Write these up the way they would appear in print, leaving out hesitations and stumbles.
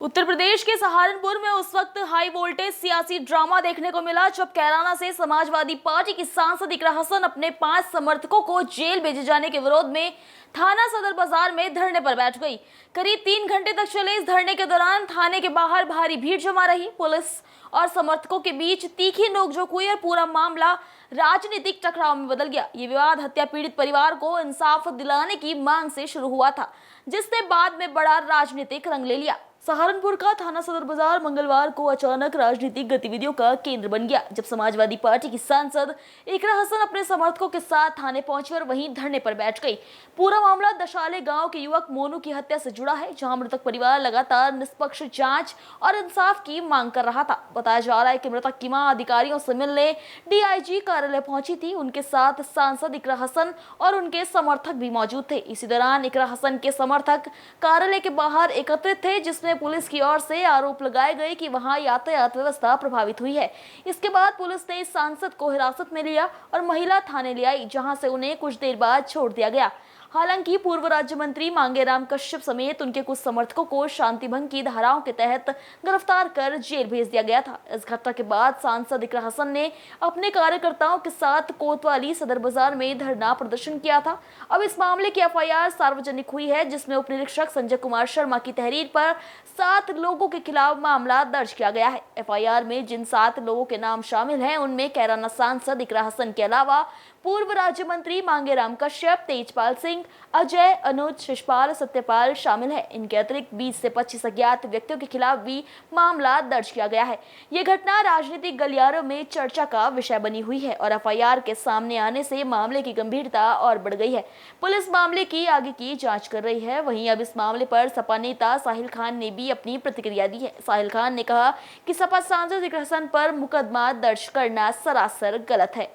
उत्तर प्रदेश के सहारनपुर में उस वक्त हाई वोल्टेज सियासी ड्रामा देखने को मिला जब कैराना से समाजवादी पार्टी की सांसद इकरा हसन अपने 5 समर्थकों को जेल भेजे जाने के विरोध में थाना सदर बाजार में धरने पर बैठ गई। करीब 3 घंटे तक चले इस धरने के दौरान थाने के बाहर भारी भीड़ जमा रही। पुलिस और समर्थकों के बीच तीखी नोकझोंक हुई और पूरा मामला राजनीतिक टकराव में बदल गया। ये विवाद हत्या पीड़ित परिवार को इंसाफ दिलाने की मांग से शुरू हुआ था, जिसने बाद में बड़ा राजनीतिक रंग ले लिया। सहारनपुर का थाना सदर बाजार मंगलवार को अचानक राजनीतिक गतिविधियों का केंद्र बन गया, जब समाजवादी पार्टी की सांसद इकरा हसन अपने समर्थकों के साथ थाने पहुंची और वहीं धरने पर बैठ गई। पूरा मामला दशाले गांव के युवक मोनू की हत्या से जुड़ा है, जहां मृतक परिवार लगातार निष्पक्ष जांच और इंसाफ की मांग कर रहा था। बताया जा रहा है कि मृतक की मां अधिकारियों से मिलने डीआईजी कार्यालय पहुंची थी। उनके साथ सांसद इकरा हसन और उनके समर्थक भी मौजूद थे। इसी दौरान इकरा हसन के समर्थक कार्यालय के बाहर एकत्रित थे, जिसमें पुलिस की ओर से आरोप लगाए गए कि वहां यातायात व्यवस्था प्रभावित हुई है। इसके बाद पुलिस ने इस सांसद को हिरासत में लिया और महिला थाने ले आई, जहां से उन्हें कुछ देर बाद छोड़ दिया गया। हालांकि पूर्व राज्य मंत्री मांगेराम कश्यप समेत उनके कुछ समर्थकों को शांति भंग की धाराओं के तहत गिरफ्तार कर जेल भेज दिया गया था। इस घटना के बाद सांसद इकरा हसन ने अपने कार्यकर्ताओं के साथ कोतवाली सदर बाजार में धरना प्रदर्शन किया था। अब इस मामले की एफआईआर सार्वजनिक हुई है, जिसमें उप निरीक्षक संजय कुमार शर्मा की तहरीर पर 7 लोगों के खिलाफ मामला दर्ज किया गया है। एफआईआर में जिन 7 लोगों के नाम शामिल हैं, उनमें कैराना सांसद इकरा हसन के अलावा पूर्व राज्य मंत्री मांगेराम कश्यप, तेजपाल सिंह, अजय, अनुज, शिषपाल, सत्यपाल शामिल है। इनके अतिरिक्त 20 से 25 अज्ञात व्यक्तियों के खिलाफ भी मामला दर्ज किया गया है। ये घटना राजनीतिक गलियारों में चर्चा का विषय बनी हुई है और एफआईआर के सामने आने से मामले की गंभीरता और बढ़ गई है। पुलिस मामले की आगे की जांच कर रही है। वहीं अब इस मामले पर सपा नेता साहिल खान ने भी अपनी प्रतिक्रिया दी है। साहिल खान ने कहा कि सपा सांसद इकरा हसन पर मुकदमा दर्ज करना सरासर गलत है।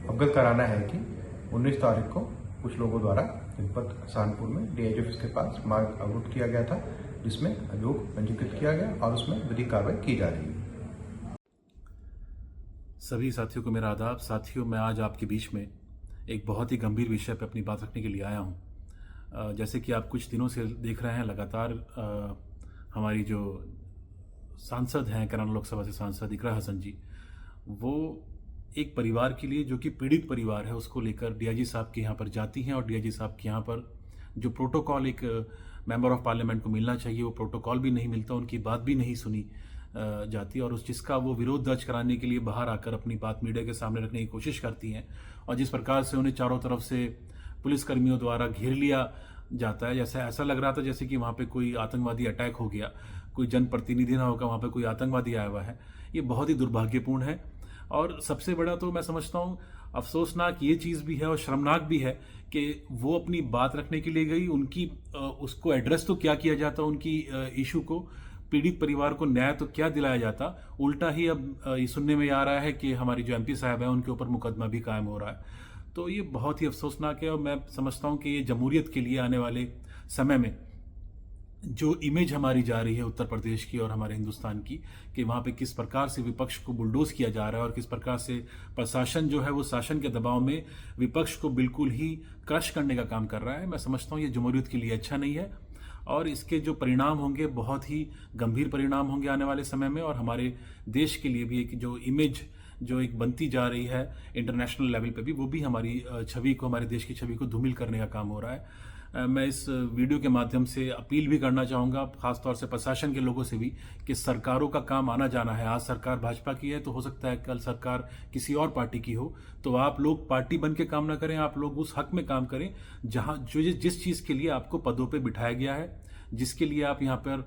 अवगत कराना है कि 19 तारीख को कुछ लोगों द्वारा जनपद सहारनपुर में डीआईजी ऑफिस के पास मार्ग अवरुद्ध किया गया था, जिसमें अभियोग पंजीकृत किया गया और उसमें विधिक कार्रवाई की जा रही है। सभी साथियों को मेरा आदाब। साथियों, मैं आज आपके बीच में एक बहुत ही गंभीर विषय पर अपनी बात रखने के लिए आया हूँ। जैसे कि आप कुछ दिनों से देख रहे हैं, लगातार हमारी जो सांसद हैं कैराना लोकसभा से सांसद इकरा हसन जी, वो एक परिवार के लिए जो कि पीड़ित परिवार है उसको लेकर डीआईजी साहब के यहाँ पर जाती हैं और डीआईजी साहब के यहाँ पर जो प्रोटोकॉल एक मेंबर ऑफ पार्लियामेंट को मिलना चाहिए वो प्रोटोकॉल भी नहीं मिलता, उनकी बात भी नहीं सुनी जाती और जिसका वो विरोध दर्ज कराने के लिए बाहर आकर अपनी बात मीडिया के सामने रखने की कोशिश करती हैं। और जिस प्रकार से उन्हें चारों तरफ से पुलिसकर्मियों द्वारा घेर लिया जाता है, जैसे ऐसा लग रहा था जैसे कि वहाँ पे कोई आतंकवादी अटैक हो गया, कोई जनप्रतिनिधि ना होगा, वहाँ पे कोई आतंकवादी आया हुआ है। ये बहुत ही दुर्भाग्यपूर्ण है और सबसे बड़ा तो मैं समझता हूँ अफसोसनाक ये चीज़ भी है और शर्मनाक भी है कि वो अपनी बात रखने के लिए गई, उनकी उसको एड्रेस तो क्या किया जाता, उनकी इशू को, पीड़ित परिवार को न्याय तो क्या दिलाया जाता, उल्टा ही अब ये सुनने में आ रहा है कि हमारी जो एमपी साहब है उनके ऊपर मुकदमा भी कायम हो रहा है। तो ये बहुत ही अफसोसनाक है और मैं समझता हूँ कि ये जमहूरियत के लिए आने वाले समय में जो इमेज हमारी जा रही है उत्तर प्रदेश की और हमारे हिंदुस्तान की, कि वहाँ पे किस प्रकार से विपक्ष को बुलडोज किया जा रहा है और किस प्रकार से प्रशासन जो है वो शासन के दबाव में विपक्ष को बिल्कुल ही क्रश करने का काम कर रहा है, मैं समझता हूँ ये जमहूरियत के लिए अच्छा नहीं है और इसके जो परिणाम होंगे बहुत ही गंभीर परिणाम होंगे आने वाले समय में। और हमारे देश के लिए भी एक जो इमेज जो एक बनती जा रही है इंटरनेशनल लेवल पे भी, वो भी हमारी छवि को, हमारे देश की छवि को धूमिल करने का काम हो रहा है। मैं इस वीडियो के माध्यम से अपील भी करना चाहूँगा खासतौर से प्रशासन के लोगों से भी कि सरकारों का काम आना जाना है। आज सरकार भाजपा की है तो हो सकता है कल सरकार किसी और पार्टी की हो, तो आप लोग पार्टी बन के काम ना करें, आप लोग उस हक में काम करें जहाँ जो जिस चीज़ के लिए आपको पदों पे बिठाया गया है, जिसके लिए आप यहाँ पर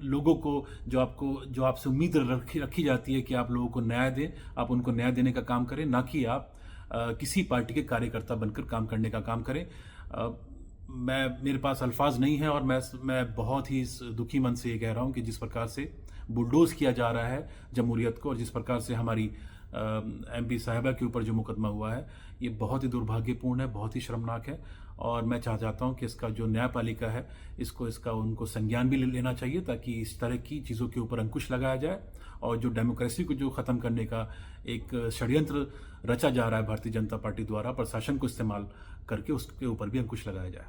लोगों को जो आपसे उम्मीद रखी जाती है कि आप लोगों को न्याय दें, आप उनको न्याय देने का काम करें, ना कि आप किसी पार्टी के कार्यकर्ता बनकर काम करने का काम करें। मेरे पास अल्फाज नहीं है और मैं बहुत ही दुखी मन से ये कह रहा हूँ कि जिस प्रकार से बुलडोज किया जा रहा है जमहूरियत को और जिस प्रकार से हमारी एमपी साहिबा के ऊपर जो मुकदमा हुआ है, ये बहुत ही दुर्भाग्यपूर्ण है, बहुत ही शर्मनाक है और मैं चाहता हूँ कि इसका जो न्यायपालिका है इसका उनको संज्ञान भी लेना चाहिए ताकि इस तरह की चीज़ों के ऊपर अंकुश लगाया जाए और जो डेमोक्रेसी को जो ख़त्म करने का एक षड्यंत्र रचा जा रहा है भारतीय जनता पार्टी द्वारा प्रशासन को इस्तेमाल करके उसके ऊपर भी अंकुश लगाया जाए।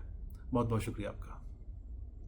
बहुत बहुत शुक्रिया आपका।